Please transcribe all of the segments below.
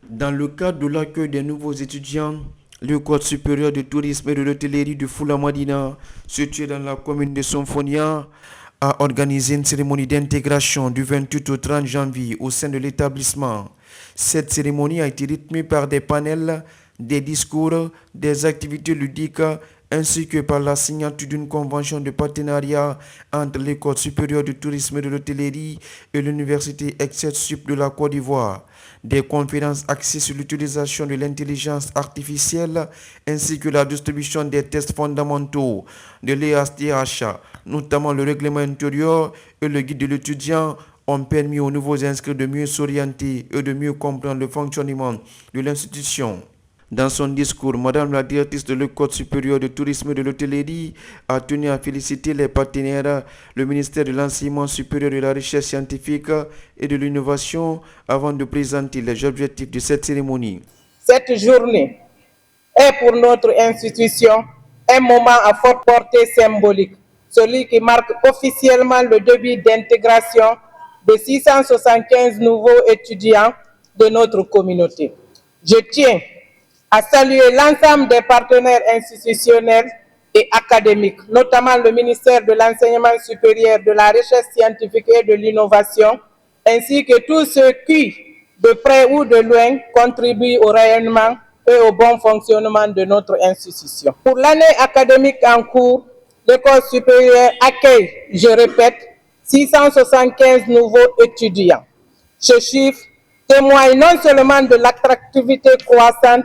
Dans le cadre de l'accueil des nouveaux étudiants, l'École supérieure de tourisme et de l'hôtellerie de Fula-Madina, située dans la commune de Sonfonia, a organisé une cérémonie d'intégration du 28 au 30 janvier au sein de l'établissement. Cette cérémonie a été rythmée par des panels, des discours, des activités ludiques, ainsi que par la signature d'une convention de partenariat entre l'École supérieure de tourisme et de l'hôtellerie et l'Université Excelsup de la Côte d'Ivoire. Des conférences axées sur l'utilisation de l'intelligence artificielle ainsi que la distribution des tests fondamentaux de l'ESTH, notamment le règlement intérieur et le guide de l'étudiant, ont permis aux nouveaux inscrits de mieux s'orienter et de mieux comprendre le fonctionnement de l'institution. Dans son discours, Madame la directrice de l'École supérieure de tourisme et de l'hôtellerie a tenu à féliciter les partenaires, le ministère de l'Enseignement supérieur et de la Recherche scientifique et de l'innovation, avant de présenter les objectifs de cette cérémonie. Cette journée est pour notre institution un moment à forte portée symbolique, celui qui marque officiellement le début d'intégration de 675 nouveaux étudiants de notre communauté. Je tiens à saluer l'ensemble des partenaires institutionnels et académiques, notamment le ministère de l'Enseignement supérieur, de la Recherche scientifique et de l'innovation, ainsi que tous ceux qui, de près ou de loin, contribuent au rayonnement et au bon fonctionnement de notre institution. Pour l'année académique en cours, l'École supérieure accueille, je répète, 675 nouveaux étudiants. Ce chiffre témoigne non seulement de l'attractivité croissante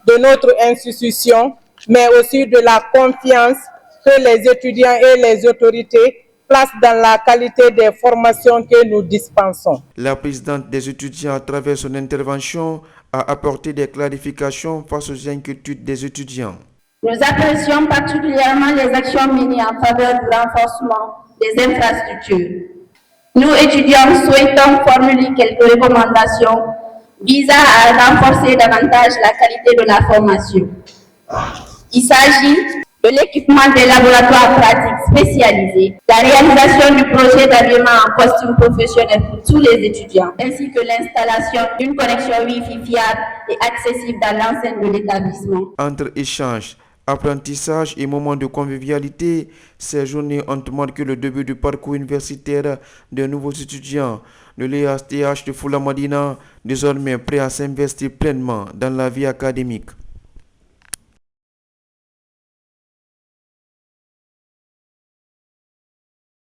de notre institution, mais aussi de la confiance que les étudiants et les autorités placent dans la qualité des formations que nous dispensons. La présidente des étudiants, à travers son intervention, a apporté des clarifications face aux inquiétudes des étudiants. Nous apprécions particulièrement les actions menées en faveur du renforcement des infrastructures. Nous, étudiants, souhaitons formuler quelques recommandations visant à renforcer davantage la qualité de la formation. Il s'agit de l'équipement des laboratoires pratiques spécialisés, la réalisation du projet d'habillement en costume professionnel pour tous les étudiants, ainsi que l'installation d'une connexion Wi-Fi fiable et accessible dans l'enceinte de l'établissement. Entre échanges, apprentissage et moments de convivialité, ces journées ont marqué le début du parcours universitaire des nouveaux étudiants de l'ESTH de Fula-Madina, désormais prêts à s'investir pleinement dans la vie académique.